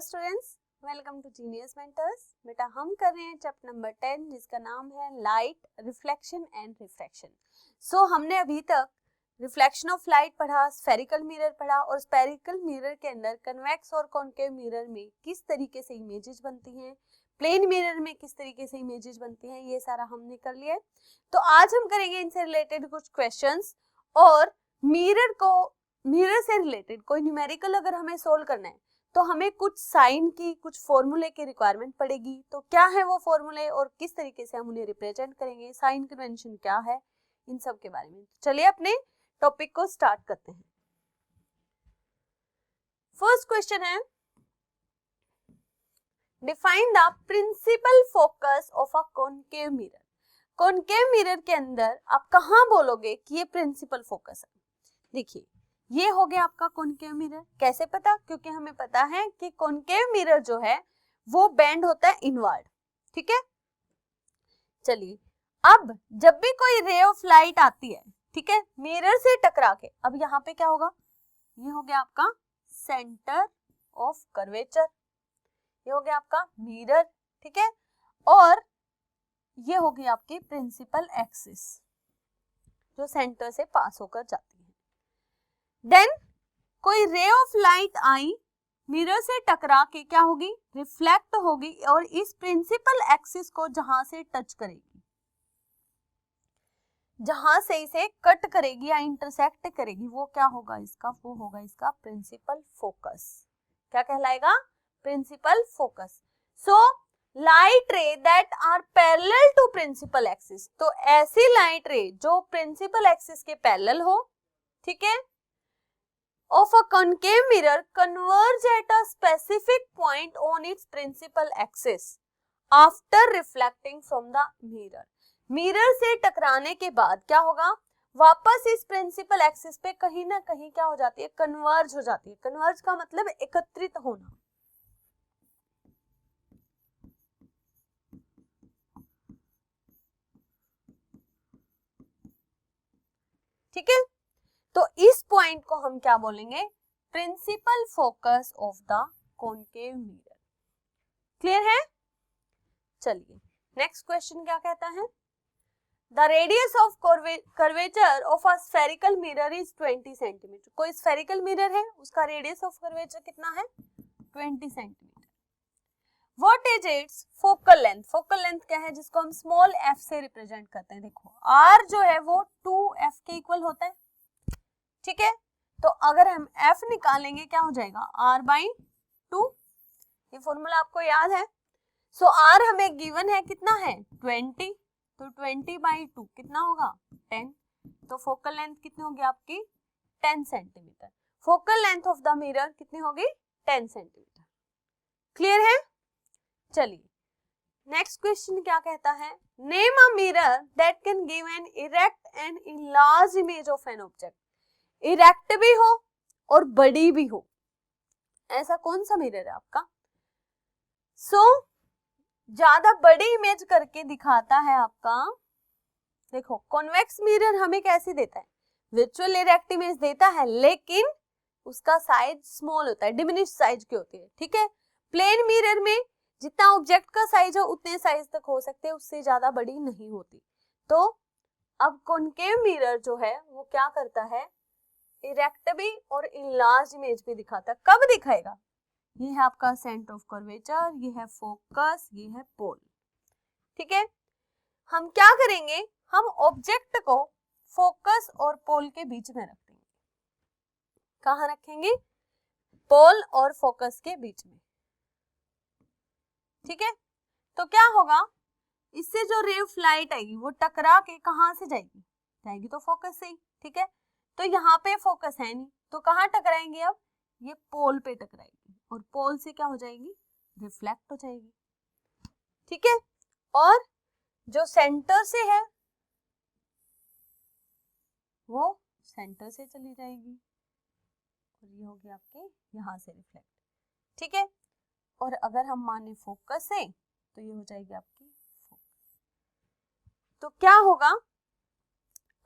Students, welcome to Genius Mentors. बेटा हम कर रहे हैं चैप्टर नंबर 10 जिसका नाम है लाइट, रिफ्लेक्शन एंड रिफ्रैक्शन। सो हमने अभी तक रिफ्लेक्शन ऑफ लाइट पढ़ा, स्फेरिकल मिरर पढ़ा और स्फेरिकल मिरर के अंदर कन्वेक्स और कॉन्केव मिरर में किस तरीके से इमेजेस बनती हैं, प्लेन मिरर में किस तरीके से इमेजेस बनती हैं, ये सारा हमने कर लिया है। तो आज हम करेंगे इनसे रिलेटेड कुछ क्वेश्चंस और मिरर से रिलेटेड कोई न्यूमेरिकल अगर हमें सोल्व करना है तो हमें कुछ साइन की, कुछ फॉर्मूले की रिक्वायरमेंट पड़ेगी। तो क्या है वो फॉर्मूले और किस तरीके से हम उन्हें रिप्रेजेंट करेंगे, साइन कन्वेंशन क्या है, इन सब के बारे में। चलिए अपने टॉपिक को स्टार्ट करते हैं। फर्स्ट क्वेश्चन है, define the principal focus of a concave mirror. Concave mirror के अंदर आप कहां बोलोगे कि ये प्रिंसिपल फोकस है। देखिए ये हो गया आपका कॉन्केव मिरर। कैसे पता? क्योंकि हमें पता है कि कॉन्केव मिरर जो है वो बेंड होता है इनवर्ड। ठीक है, चलिए अब जब भी कोई रे ऑफ लाइट आती है, ठीक है, मिरर से टकरा के, अब यहाँ पे क्या होगा, ये हो गया आपका सेंटर ऑफ कर्वेचर, ये हो गया आपका मिरर, ठीक है, और ये हो गई आपकी प्रिंसिपल एक्सिस जो सेंटर से पास होकर जाती है। देन कोई ray of light I, mirror से टकरा के क्या होगी, रिफ्लेक्ट होगी और इस प्रिंसिपल एक्सिस को जहां से टच करेगी, जहां से इसे कट करेगी या इंटरसेक्ट करेगी, वो क्या होगा इसका, वो होगा इसका प्रिंसिपल फोकस। क्या कहलाएगा? Principal focus. So light ray that are parallel to principal axis, तो ऐसी लाइट रे जो प्रिंसिपल एक्सिस के पैरेलल हो, ठीक है, of a concave mirror converge at a specific point on its principal axis after reflecting from the mirror। Mirror से टकराने के बाद क्या होगा, वापस इस प्रिंसिपल एक्सिस पे कहीं ना कहीं क्या हो जाती है, कन्वर्ज हो जाती है। कन्वर्ज का मतलब एकत्रित होना। ठीक है, तो इस पॉइंट को हम क्या बोलेंगे, principal focus of the concave mirror. Clear है? चलिए नेक्स्ट क्वेश्चन क्या कहता है, the radius of curvature of a spherical mirror is 20 centimetre. कोई स्फेरिकल मिरर है, उसका रेडियस ऑफ कर्वेचर कितना है, 20 centimetre. What is its focal length. Focal length क्या है, जिसको हम स्मॉल एफ से रिप्रेजेंट करते हैं। देखो आर जो है वो 2f के इक्वल होता है, ठीक है, तो अगर हम f निकालेंगे क्या हो जाएगा, r/2। ये फॉर्मूला आपको याद है। सो r हमें गिवन है, कितना है 20, तो 20/2 कितना होगा 10। तो फोकल लेंथ कितनी होगी आपकी 10 centimetre. Focal length of the mirror कितनी होगी 10 सेंटीमीटर। क्लियर है? चलिए नेक्स्ट क्वेश्चन क्या कहता है, name a mirror that can give an erect and enlarge image of an object. Erect भी हो और बड़ी भी हो, ऐसा कौन सा मिरर है आपका। ज्यादा बड़ी इमेज करके दिखाता है आपका, देखो कॉन्वेक्स मिरर हमें कैसे देता है, वर्चुअल इरेक्ट इमेज देता है, लेकिन उसका साइज स्मॉल होता है, डिमिनिश साइज की होती है। ठीक है, प्लेन मिरर में जितना ऑब्जेक्ट का साइज हो उतने साइज तक हो सकते हैं, उससे ज्यादा बड़ी नहीं होती। तो अब कॉन्केव मिरर जो है वो क्या करता है, इरेक्ट भी और इनलार्ज इमेज भी दिखाता है। कब दिखाएगा, ये है आपका सेंटर ऑफ कर्वेचर, ये है फोकस, ये है पोल। ठीक है, हम क्या करेंगे, हम ऑब्जेक्ट को फोकस और पोल के बीच में रख देंगे। कहां रखेंगे, पोल और फोकस के बीच में। ठीक है, तो क्या होगा, इससे जो रे ऑफ लाइट आएगी वो टकरा के कहां से जाएगी, जाएगी तो फोकस से ही। ठीक है, तो यहाँ पे फोकस है नहीं, तो कहाँ टकराएंगे, अब ये पोल पे टकराएगी और पोल से क्या हो जाएगी, रिफ्लेक्ट हो जाएगी। ठीक है, और जो सेंटर से है वो सेंटर से चली जाएगी और ये होगी आपके यहाँ से रिफ्लेक्ट। ठीक है, और अगर हम माने फोकस से तो ये हो जाएगी आपकी फोकस। तो क्या होगा,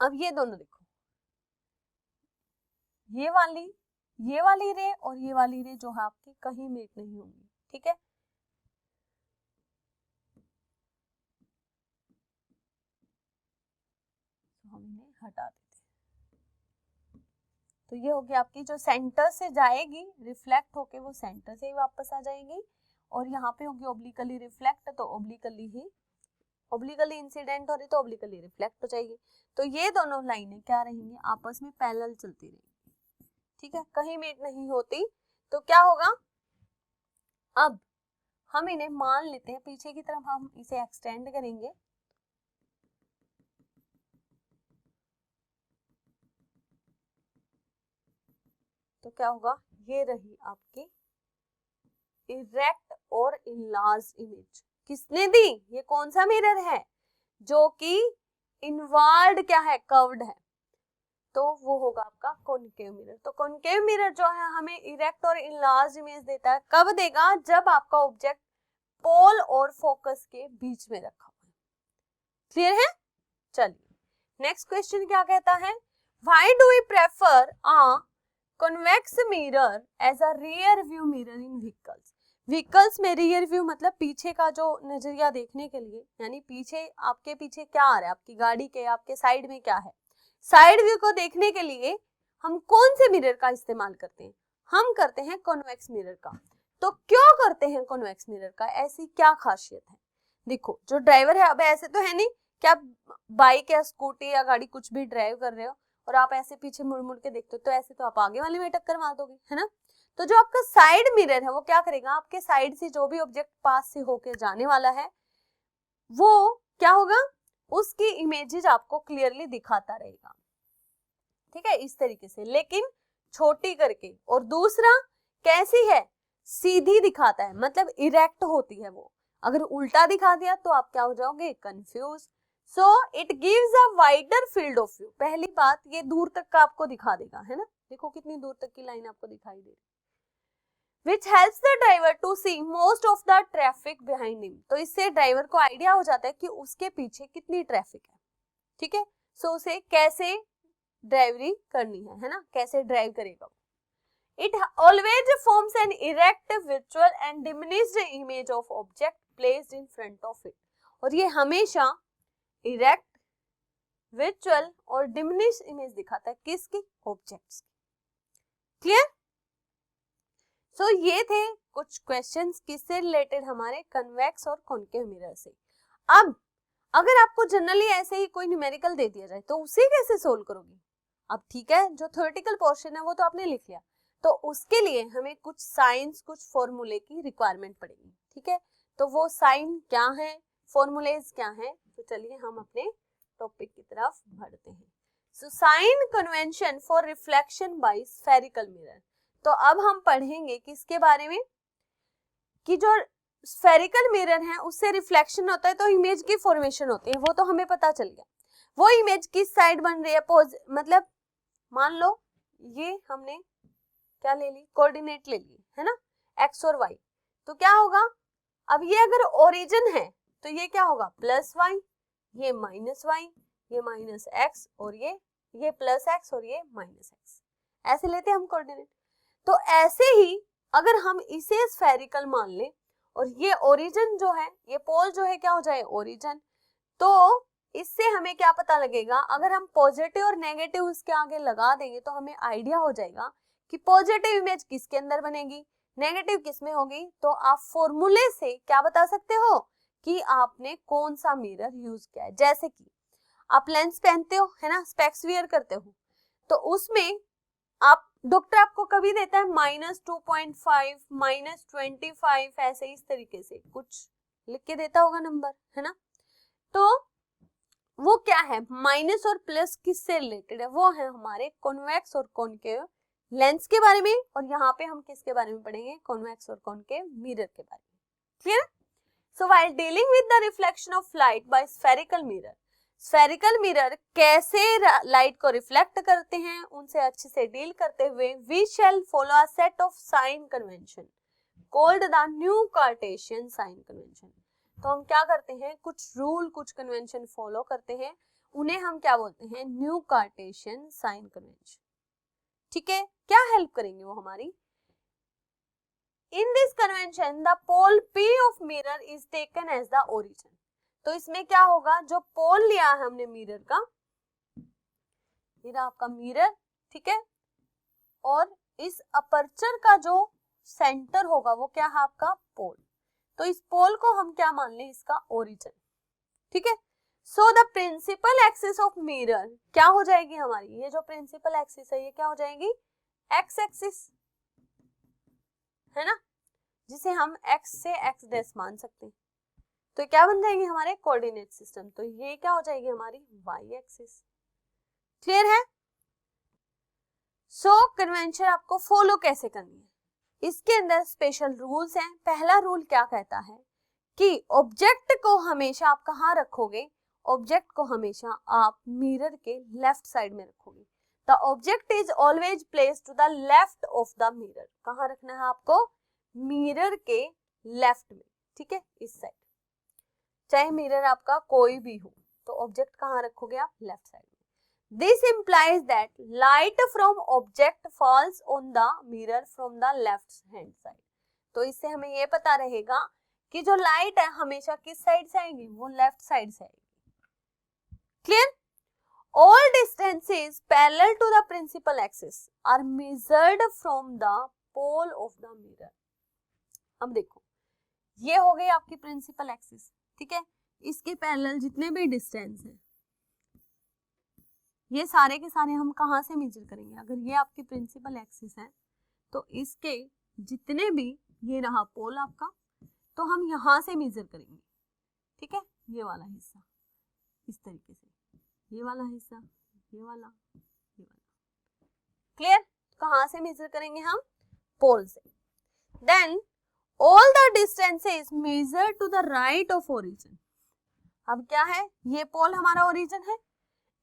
अब ये दोनों देखो, ये वाली रे और ये वाली रे जो है आपकी कहीं मीट नहीं होंगी, ठीक है, तो हम इन्हें हटा देते हैं। तो ये होगी आपकी जो सेंटर से जाएगी रिफ्लेक्ट होके वो सेंटर से ही वापस आ जाएगी, और यहाँ पे होगी ओब्लिकली रिफ्लेक्ट, तो ओब्लिकली इंसिडेंट हो रही तो ओब्लिकली रिफ्लेक्ट हो जाएगी। तो ये दोनों लाइनें क्या रहेंगी, आपस में पैरेलल चलती रहेंगी, ठीक है, कहीं मीट नहीं होती। तो क्या होगा, अब हम इन्हें मान लेते हैं, पीछे की तरफ हम इसे एक्सटेंड करेंगे, तो क्या होगा, ये रही आपकी इरेक्ट और इनलार्ज इमेज। किसने दी, ये कौन सा मिरर है, जो कि इनवर्ड क्या है, कर्व्ड है, तो वो होगा आपका कॉनकेव मिरर। तो कॉनकेव मिरर जो है हमें इरेक्ट और इनलार्ज इमेज देता है, कब देगा, जब आपका ऑब्जेक्ट पोल और फोकस के बीच में रखा हुआ है। क्लियर है, चलिए नेक्स्ट क्वेश्चन क्या कहता है, why do we prefer a convex mirror as a rear view mirror in vehicles. Vehicles में रियर व्यू मतलब पीछे का जो नजरिया देखने के लिए, यानी पीछे आपके पीछे क्या आ रहा है, आपकी गाड़ी के आपके साइड में क्या है, साइड व्यू को देखने के लिए हम कौन से मिरर का इस्तेमाल करते हैं, हम करते हैं कॉन्वेक्स मिरर का। तो क्यों करते हैं कॉन्वेक्स मिरर का, ऐसी क्या खासियत है। देखो जो ड्राइवर है, अब ऐसे तो है नहीं कि आप बाइक या स्कूटी या गाड़ी कुछ भी ड्राइव कर रहे हो और आप ऐसे पीछे मुड़ मुड़ के देखते हो, तो ऐसे तो आप आगे वाले में टक्कर मार दोगे, है ना। तो जो आपका साइड मिरर है वो क्या करेगा, आपके साइड से जो भी ऑब्जेक्ट पास से होके जाने वाला है वो क्या होगा, उसकी इमेजेस आपको क्लियरली दिखाता रहेगा, ठीक है, इस तरीके से, लेकिन छोटी करके। और दूसरा कैसी है, सीधी दिखाता है, मतलब इरेक्ट होती है वो। अगर उल्टा दिखा दिया तो आप क्या हो जाओगे, confuse. So it gives a wider field of view. पहली बात, ये दूर तक का आपको दिखा देगा, है ना, देखो कितनी दूर तक की लाइन आपको दिखाई दे रही है। Which helps the driver to see most of the traffic behind him। तो इससे ड्राइवर को आइडिया हो जाता है कि उसके पीछे कितनी ट्रैफिक है, ठीक है, सो उसे कैसे ड्राइवरी करनी है ना, कैसे ड्राइव करेगा। It always forms an erect, virtual and diminished image of object placed in front of it। और ये हमेशा इरेक्ट, विजुअल और डिमिनिश इमेज दिखाता है, किसकी, ऑब्जेक्ट्स की। क्लियर। सो ये थे कुछ क्वेश्चंस किससे रिलेटेड, हमारे कन्वेक्स और कॉनकेव मिरर से। अब अगर आपको जनरली ऐसे ही कोई न्यूमेरिकल दे दिया जाए तो उसे कैसे सोल्व करोगी। अब ठीक है, जो थ्योरेटिकल पोर्शन है वो तो आपने लिख लिया, तो उसके लिए हमें कुछ साइंस, कुछ फॉर्मूले की रिक्वायरमेंट पड़ेगी, ठीक है। तो वो साइन क्या है, फॉर्मूलेज क्या है, तो चलिए हम अपने टॉपिक की तरफ बढ़ते हैं। So sine convention for reflection by spherical mirror. तो अब हम पढ़ेंगे किसके बारे में, कि जो स्फेरिकल मिरर है उससे रिफ्लेक्शन होता है तो इमेज की फॉर्मेशन होती है, वो तो हमें पता चल गया। वो इमेज किस साइड बन रही है, मतलब मान लो ये हमने क्या ले ली, कोऑर्डिनेट ले ली, है ना, एक्स और वाई। तो क्या होगा, अब ये अगर ओरिजिन है तो ये क्या होगा, प्लस वाई, ये माइनस वाई, ये माइनस एक्स, और ये प्लस एक्स और ये माइनस एक्स, ऐसे लेते हैं हम कोऑर्डिनेट। तो ऐसे ही अगर हम इसे स्फेरिकल मान लें और ये ओरिजिन जो है, ये पोल जो है क्या हो जाए, ओरिजिन, तो इससे हमें क्या पता लगेगा, अगर हम पॉजिटिव और नेगेटिव उसके आगे लगा देंगे तो हमें आइडिया हो जाएगा कि पॉजिटिव इमेज किसके अंदर बनेगी, नेगेटिव किस में होगी। तो आप फॉर्मूले से क्या बता सकते हो कि आपने कौन सा मिरर यूज किया है। जैसे कि आप लेंस पहनते हो, है ना, स्पेक्स वियर करते हो, तो उसमें आप डॉक्टर आपको कभी देता है -2.5, -25, ऐसे इस तरीके से कुछ लिख के देता होगा नंबर, है ना। तो वो क्या है, माइनस और प्लस किससे रिलेटेड है, वो है हमारे कॉन्वेक्स और कॉनकेव लेंस के बारे में। और यहाँ पे हम किसके बारे में पढ़ेंगे, कॉन्वेक्स और कॉनकेव मिरर के बारे में। Clear. So while dealing with the reflection of light by spherical mirror, spherical mirror कैसे लाइट को रिफ्लेक्ट करते हैं, उनसे अच्छे से डील करते हुए we shall follow a set of sign convention called the new Cartesian sign convention. तो हम क्या करते हैं, कुछ रूल, कुछ कन्वेंशन फॉलो करते हैं, उन्हें हम क्या बोलते हैं, न्यू कार्टेशियन साइन कन्वेंशन। ठीक है, क्या हेल्प करेंगे वो हमारी, in this convention the pole P of mirror is taken as the origin. तो इसमें क्या होगा, जो पोल लिया है हमने मिरर का, ये रहा आपका मिरर, ठीक है, और इस अपर्चर का जो सेंटर होगा वो क्या है आपका पोल। तो इस पोल को हम क्या मान लें, इसका ओरिजिन, ठीक है। So the principal axis of mirror क्या हो जाएगी हमारी, ये जो प्रिंसिपल एक्सिस है ये क्या हो जाएगी, एक्स एक्सिस, है ना, जिसे हम एक्स से एक्स डैश मान सकते हैं। तो क्या बन जाएगी हमारे कोऑर्डिनेट सिस्टम, तो ये क्या हो जाएगी हमारी वाई एक्सिस। क्लियर है। सो कन्वेंशन आपको फॉलो कैसे करनी है, इसके अंदर स्पेशल रूल्स हैं। पहला रूल क्या कहता है कि ऑब्जेक्ट को हमेशा आप कहाँ रखोगे, ऑब्जेक्ट को हमेशा आप मिरर के लेफ्ट साइड में रखोगे। The object is always placed to the left of the mirror. कहाँ रखना है आपको, मिरर के लेफ्ट में, ठीक है, इस साइड। चाहे मिरर आपका कोई भी हो, तो ऑब्जेक्ट कहाँ रखोगे आप, लेफ्ट साइड में। This implies that light from object falls on the mirror from the left hand side. तो इससे हमें ये पता रहेगा कि जो लाइट है हमेशा किस साइड से आएगी, वो लेफ्ट साइड से आएगी। Clear. All distances parallel to the principal axis are measured from the pole of the mirror. अब देखो, ये हो गई आपकी प्रिंसिपल एक्सिस, ठीक है, इसके पैरेलल जितने भी डिस्टेंस है ये सारे के सारे हम कहाँ से मेजर करेंगे। अगर ये आपकी प्रिंसिपल एक्सिस है तो इसके जितने भी, ये रहा पोल आपका, तो हम यहाँ से मेजर करेंगे, ठीक है, ये वाला हिस्सा इस तरीके से, ये वाला हिस्सा, ये वाला, ये वाला। क्लियर। कहाँ से मेजर करेंगे हम, पोल से। Then all the distances measure to the right of origin. अब क्या है, ये पोल हमारा ओरिजिन है,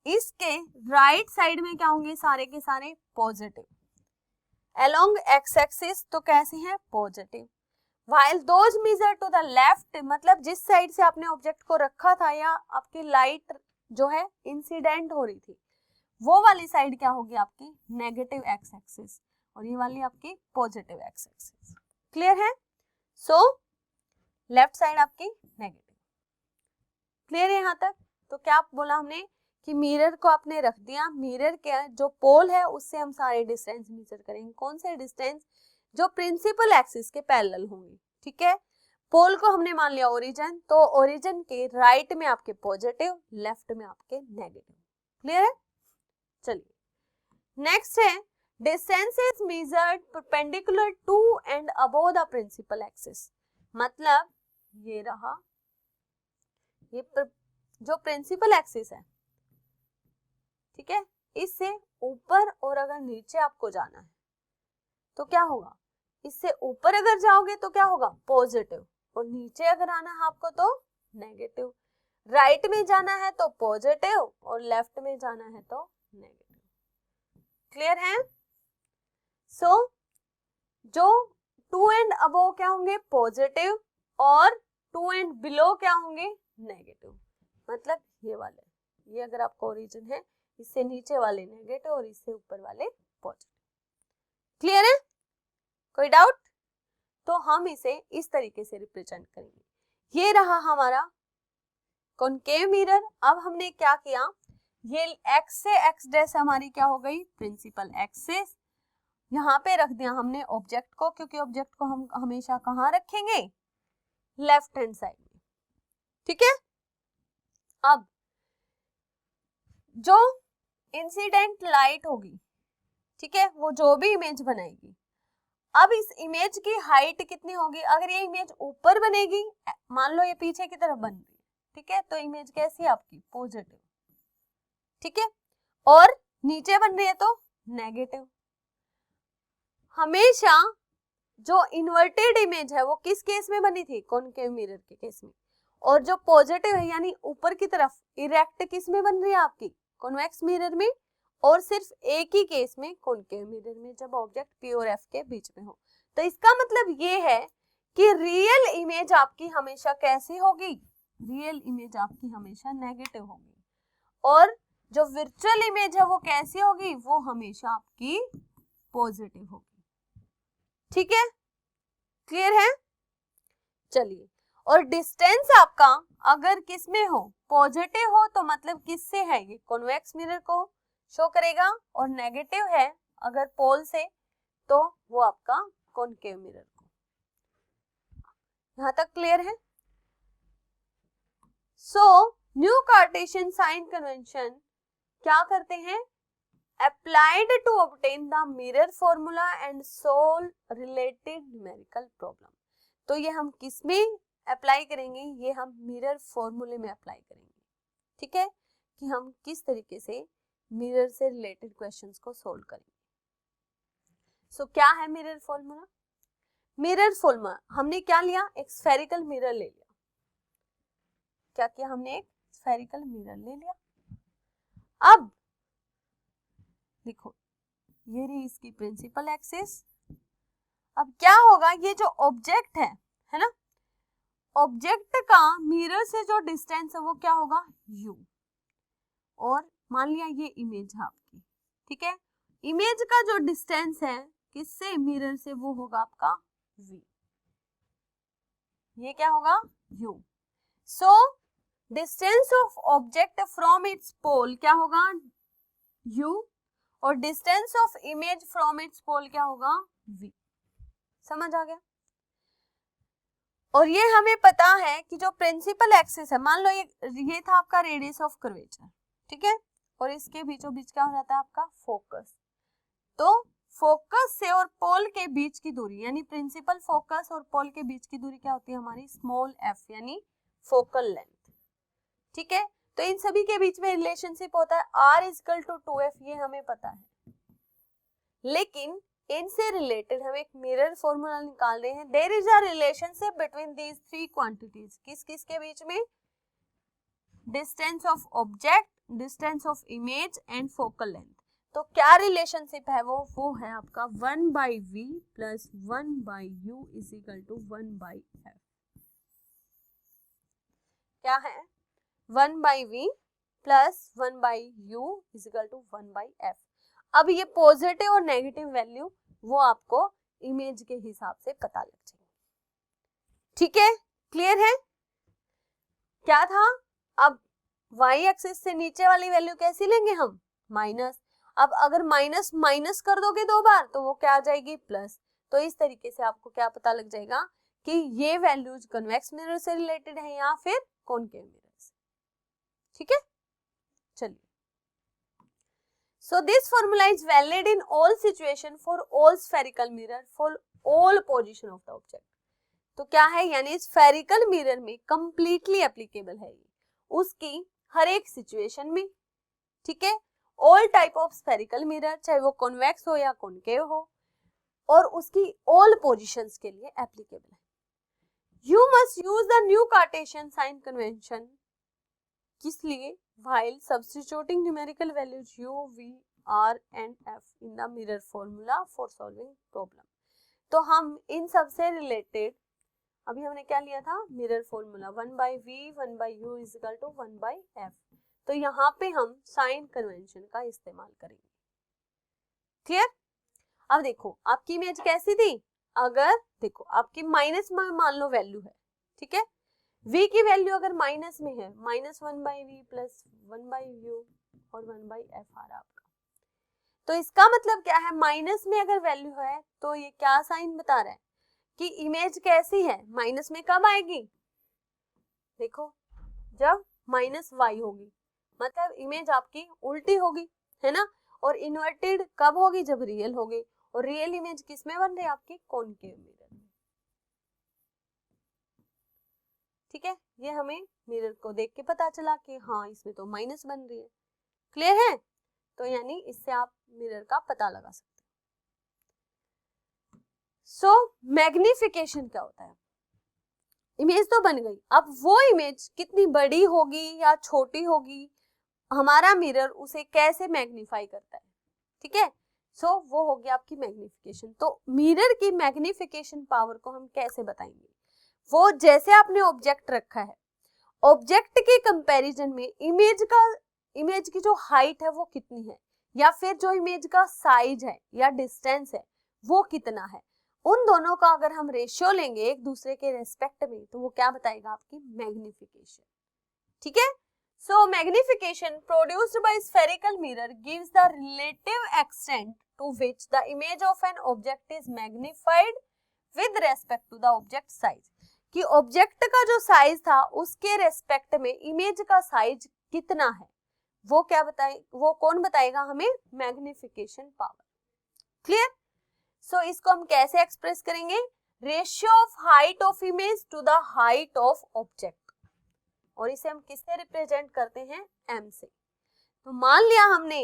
इसके राइट साइड में क्या होंगे, सारे के सारे पॉजिटिव। अलोंग एक्स एक्सिस तो कैसे हैं, positive. While those measure to the left, मतलब जिस साइड से आपने ऑब्जेक्ट को रखा था या आपकी लाइट जो है इंसिडेंट हो रही थी, वो वाली साइड क्या होगी आपकी नेगेटिव एक्स एक्सिस, और ये वाली आपकी पॉजिटिव एक्स एक्सिस। क्लियर है। सो लेफ्ट साइड आपकी नेगेटिव। क्लियर है यहाँ तक। तो क्या बोला हमने कि मिरर को आपने रख दिया, मिरर के जो पोल है उससे हम सारे डिस्टेंस मेजर करेंगे। कौन से डिस्टेंस, जो प्रिंसिपल एक्सिस के पैरेलल होंगे, ठीक है। पोल को हमने मान लिया ओरिजिन, तो ओरिजिन के राइट में आपके पॉजिटिव, लेफ्ट में आपके नेगेटिव। क्लियर है। चलिए नेक्स्ट है distance is measured perpendicular to and above the principal axis. मतलब ये रहा, ये जो प्रिंसिपल एक्सिस है, ठीक है, इससे ऊपर और अगर नीचे आपको जाना है तो क्या होगा, इससे ऊपर अगर जाओगे तो क्या होगा पॉजिटिव, और नीचे अगर आना है आपको तो नेगेटिव। राइट में जाना है तो पॉजिटिव और लेफ्ट में जाना है तो नेगेटिव। क्लियर है। सो जो टू एंड अबोव क्या होंगे पॉजिटिव, और टू एंड बिलो क्या होंगे नेगेटिव। मतलब ये वाले, ये अगर आपका ओरिजिन है, इससे नीचे वाले नेगेटिव और इससे ऊपर वाले पॉजिटिव। क्लियर है। कोई डाउट। तो हम इसे इस तरीके से रिप्रेजेंट करेंगे। ये रहा हमारा कॉनकेव मिरर। अब हमने क्या किया, ये एक्स से एक्स डैश हमारी क्या हो गई प्रिंसिपल एक्सिस, यहाँ पे रख दिया हमने ऑब्जेक्ट को, क्योंकि ऑब्जेक्ट को हम हमेशा कहाँ रखेंगे, लेफ्ट हैंड साइड में, ठीक है। अब जो इंसिडेंट लाइट होगी, ठीक है, वो जो भी इमेज बनाएगी, अब इस इमेज की हाइट कितनी होगी। अगर ये इमेज ऊपर बनेगी, मान लो ये पीछे की तरफ बन रही है, ठीक है, तो इमेज कैसी है आपकी पॉजिटिव, ठीक है, और नीचे बन रही है तो नेगेटिव। हमेशा जो इन्वर्टेड इमेज है वो किस केस में बनी थी, कॉनकेव मिरर के केस में, और जो पॉजिटिव है यानी ऊपर की तरफ इरेक्ट किस में बन रही है आपकी कॉन्वेक्स मिरर में, और सिर्फ एक ही केस में कॉनकेव मिरर में, जब ऑब्जेक्ट पी और एफ के बीच में हो। तो इसका मतलब ये है कि रियल इमेज आपकी हमेशा कैसी होगी, रियल इमेज आपकी हमेशा नेगेटिव होगी, और जो वर्चुअल इमेज है वो कैसी होगी, वो हमेशा आपकी पॉजिटिव होगी। ठीक है। क्लियर है? चलिए, और डिस्टेंस आपका अगर किस में हो, पॉजिटिव हो, तो मतलब किससे है, ये कॉन्वेक्स मिरर को शो करेगा, और नेगेटिव है अगर पोल से, तो वो आपका कॉनकेव मिरर को। यहां तक क्लियर है? So new Cartesian sign convention क्या करते हैं, applied to obtain the mirror formula and solve related numerical problem। तो ये हम किस में अप्लाई करेंगे, ये हम मिरर फॉर्मूले में अप्लाई करेंगे, ठीक है, कि हम किस तरीके से मिरर से रिलेटेड क्वेश्चंस को सोल्व करेंगे। सो क्या है मिरर फॉर्मूला? मिरर फॉर्मूला हमने क्या लिया, एक स्फेरिकल मिरर ले लिया। क्या किया हमने, एक स्फेरिकल मिरर ले लिया। अब देखो, ये रही इसकी प्रिंसिपल एक्सिस। अब क्या होगा, ये जो ऑब्जेक्ट है ना, ऑब्जेक्ट का मिरर से जो डिस्टेंस है वो क्या होगा, u, और मान लिया ये इमेज है आपकी, ठीक है, इमेज का जो डिस्टेंस है किससे, मिरर से, वो होगा आपका v, ये क्या होगा, u। So distance of object from its pole क्या होगा, u, और distance of image from its pole क्या होगा, v। समझ आ गया? और ये हमें पता है कि जो प्रिंसिपल एक्सिस है, मान लो ये था आपका रेडियस ऑफ कर्वेचर, ठीक है, और इसके बीचों बीच क्या हो जाता है आपका फोकस। तो फोकस से और पोल के बीच की दूरी, यानी प्रिंसिपल फोकस और पोल के बीच की दूरी क्या होती है हमारी, स्मॉल f, यानी फोकल लेंथ, ठीक है। तो इन सभी के बीच में रिलेशनशिप होता है r इक्वल टू 2f, ये हमें पता है, लेकिन इनसे रिलेटेड हम एक मिरर फॉर्मूला निकाल रहे हैं। There is a relationship between these three quantities, किस किस के बीच में, distance of object, distance of image and focal length. तो क्या रिलेशनशिप है वो है आपका 1/v plus 1/u is equal to 1/f। क्या है, 1/v plus 1/u is equal to 1/f। अब ये पॉजिटिव और नेगेटिव वैल्यू वो आपको इमेज के हिसाब से पता लग जाएगी, ठीक है, क्लियर है? क्या था, अब y एक्सिस से नीचे वाली वैल्यू कैसी लेंगे हम, माइनस। अब अगर माइनस माइनस कर दोगे दो बार तो वो क्या आ जाएगी, प्लस। तो इस तरीके से आपको क्या पता लग जाएगा कि ये वैल्यूज कन्वेक्स मिरर से रिलेटेड है या फिर कॉनकेव मिरर से, ठीक है। चलिए, so this formula is valid in all situation for all spherical mirror for all position of the object। तो क्या है, यानी स्फेरिकल मिरर में कंप्लीटली एप्लीकेबल है ये, उसकी हर एक सिचुएशन में, ठीक है। All type of spherical mirror, चाहे वो कॉन्वेक्स हो या कॉनकेव हो, और उसकी ऑल पोजीशंस के लिए एप्लीकेबल है। You must use the new Cartesian sign convention, किस लिए, while substituting numerical values u, v, r and f in the mirror formula for solving problem। तो हम इन सब से रिलेटेड अभी हमने क्या लिया था, mirror formula 1/v 1/u is equal to 1/f। तो यहाँ पे हम साइन कन्वेंशन का इस्तेमाल करेंगे, क्लियर? अब देखो आपकी इमेज कैसी थी, अगर देखो आपकी माइनस में मान लो वैल्यू है, ठीक है, v की वैल्यू अगर माइनस में है, -1/v प्लस 1/u और 1/f आ रहा आपका। तो इसका मतलब क्या है, माइनस में अगर वैल्यू है तो ये क्या साइन बता रहा है कि इमेज कैसी है, माइनस में कब आएगी, देखो जब -y होगी, मतलब इमेज आपकी उल्टी होगी, है ना, और इन्वर्टेड कब होगी, जब रियल होगी, और रियल इमेज किस में बन रही है आपकी, कॉनकेव मिरर में, ठीक है। ये हमें मिरर को देख के पता चला कि हाँ इसमें तो माइनस बन रही है, क्लियर है? तो यानी इससे आप मिरर का पता लगा सकते हैं। सो मैग्निफिकेशन क्या होता है, इमेज तो बन गई, अब वो इमेज कितनी बड़ी होगी या छोटी होगी, हमारा मिरर उसे कैसे मैग्नीफाई करता है, ठीक है। सो वो होगी आपकी मैग्निफिकेशन। तो मिरर की मैग्निफिकेशन पावर को हम कैसे बताएंगे, वो जैसे आपने ऑब्जेक्ट रखा है, ऑब्जेक्ट के कंपैरिजन में इमेज की जो हाइट है वो कितनी है, या फिर जो इमेज का साइज है या डिस्टेंस है वो कितना है, उन दोनों का अगर हम रेशियो लेंगे एक दूसरे के रेस्पेक्ट में तो वो क्या बताएगा, आपकी मैग्निफिकेशन। ठीक है, so magnification produced by spherical mirror gives the relative extent to which the image of an object is magnified with respect to the object size, कि ऑब्जेक्ट का जो साइज था उसके रेस्पेक्ट में इमेज का साइज कितना है, वो क्या बताए, वो कौन बताएगा हमें, मैग्निफिकेशन पावर। क्लियर। सो इसको हम कैसे एक्सप्रेस करेंगे, ratio of height of image to the height of object, और इसे हम किससे रिप्रेजेंट करते हैं, m से। तो मान लिया हमने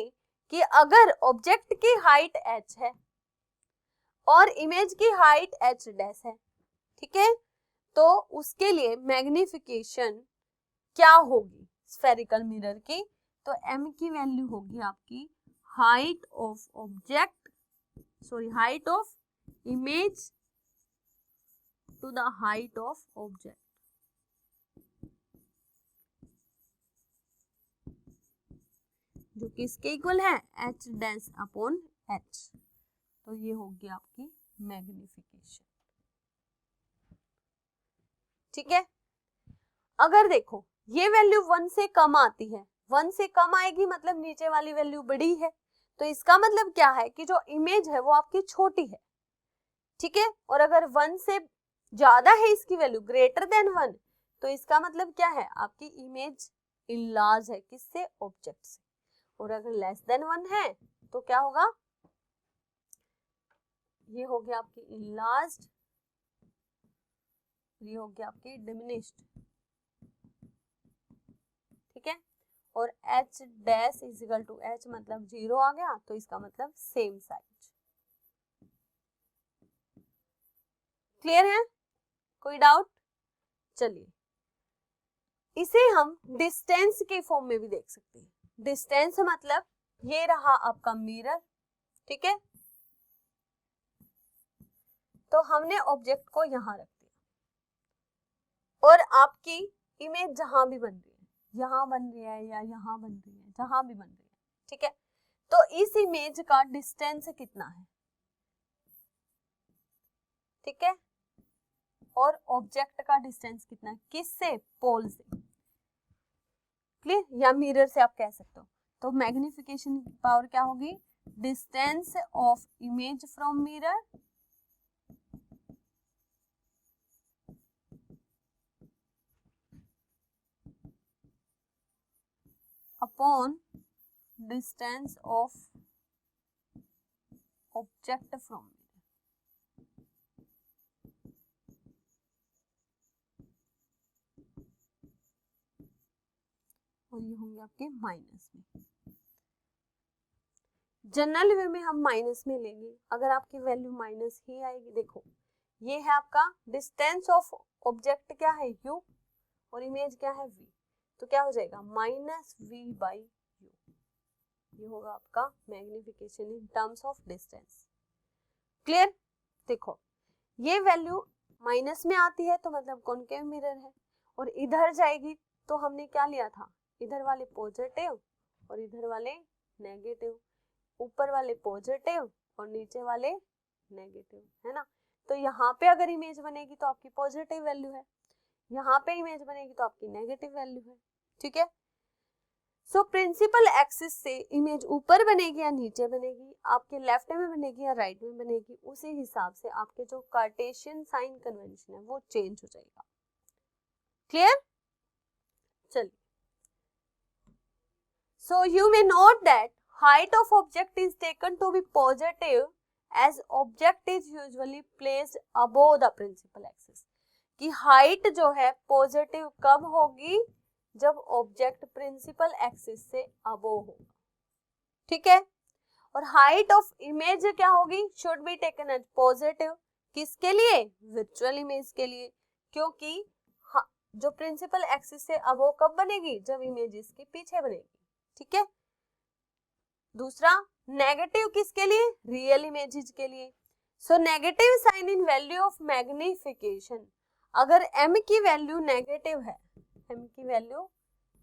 कि अगर ऑब्जेक्ट की हाइट h है और इमेज की हाइट h डैश है, ठीक है, तो उसके लिए मैग्निफिकेशन क्या होगी स्फेरिकल मिरर की, तो m की वैल्यू होगी आपकी height of object, sorry height of image to the height of object, जो किसके इक्वल है, h डैश अपॉन h। तो ये होगी आपकी मैग्निफिकेशन। ठीक है, अगर देखो ये वैल्यू 1 से कम आती है, 1 से कम आएगी मतलब नीचे वाली वैल्यू बड़ी है, तो इसका मतलब क्या है कि जो इमेज है वो आपकी छोटी है। ठीक है, और अगर 1 से ज्यादा है इसकी वैल्यू ग्रेटर देन 1, तो इसका मतलब क्या है, आपकी इमेज इनलार्ज है, किससे, ऑब्जेक्ट से। और अगर लेस देन 1 है तो क्या होगा, ये हो गया आपकी इनलार्ज्ड, ये हो गया आपकी डिमिनिश्ड। ठीक है, और h dash is equal to h मतलब 0 आ गया, तो इसका मतलब सेम साइज। क्लियर है, कोई डाउट। चलिए इसे हम डिस्टेंस के फॉर्म में भी देख सकते हैं। डिस्टेंस मतलब ये रहा आपका मिरर, ठीक है, तो हमने ऑब्जेक्ट को यहां रख दिया और आपकी इमेज जहां भी बन रही है, यहां बन रही है या यहां बन रही है, जहां भी बन रही है, ठीक है, तो इस इमेज का डिस्टेंस कितना है, ठीक है, और ऑब्जेक्ट का डिस्टेंस कितना है, किससे, पोल से। क्लियर, या मिरर से आप कह सकते हो। तो मैग्निफिकेशन पावर क्या होगी, distance of image from mirror upon distance of object from mirror. और ये होंगे आपके माइनस में। जनरल वे में हम माइनस में लेंगे, अगर आपकी वैल्यू माइनस ही आएगी। देखो ये है आपका डिस्टेंस ऑफ ऑब्जेक्ट क्या है, u, और इमेज क्या है, v, तो क्या हो जाएगा माइनस v बाई u। ये होगा आपका magnification in terms of distance. Clear. देखो ये वैल्यू माइनस में आती है तो मतलब कॉनकेव मिरर है, और इधर जाएगी तो हमने क्या लिया था, इधर वाले पॉजिटिव और इधर वाले नेगेटिव, ऊपर वाले पॉजिटिव और नीचे वाले नेगेटिव, है ना। तो यहाँ पे अगर इमेज बनेगी तो आपकी पॉजिटिव वैल्यू है, यहाँ पे इमेज बनेगी तो आपकी नेगेटिव वैल्यू है। ठीक है, सो प्रिंसिपल एक्सिस से इमेज ऊपर बनेगी या नीचे बनेगी, आपके लेफ्ट में बनेगी या राइट में बनेगी, उसी हिसाब से आपके जो कार्टेशियन साइन कन्वेंशन है वो चेंज हो जाएगा। क्लियर। चलिए, so you may note that height of object is taken to be positive as object is usually placed above the principal axis, कि height जो है पॉजिटिव कब होगी, जब ऑब्जेक्ट प्रिंसिपल एक्सिस से अबोव होगा। ठीक है, और हाइट ऑफ इमेज क्या होगी, should be taken as positive, किसके लिए, वर्चुअल इमेज के लिए, क्योंकि जो प्रिंसिपल एक्सिस से अबोव कब बनेगी, जब इमेज इसके पीछे बनेगी। ठीक है, दूसरा नेगेटिव किसके लिए, रियल इमेजेस के लिए। So negative sign in value of magnification, अगर m की वैल्यू नेगेटिव है, m की वैल्यू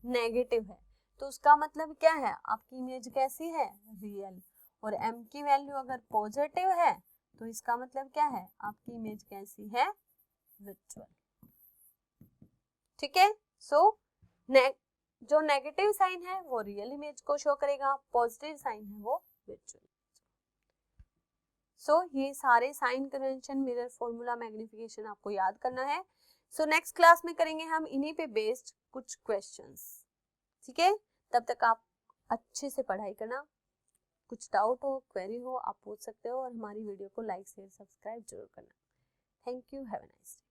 नेगेटिव है तो उसका मतलब क्या है, आपकी इमेज कैसी है, रियल, और m की वैल्यू अगर पॉजिटिव है तो इसका मतलब क्या है, आपकी इमेज कैसी है, वर्चुअल। ठीक है, सो जो नेगेटिव साइन है वो रियल इमेज को शो करेगा, पॉजिटिव साइन है वो वर्चुअल। सो ये सारे sign, convention, mirror, formula, magnification आपको याद करना है। सो नेक्स्ट क्लास में करेंगे हम इन्हीं पे बेस्ड कुछ क्वेश्चंस। ठीक है, तब तक आप अच्छे से पढ़ाई करना। कुछ डाउट हो, क्वेरी हो, आप पूछ सकते हो, और हमारी वीडियो को लाइक शेयर सब्सक्राइब जरूर करना। Thank you, have a nice day.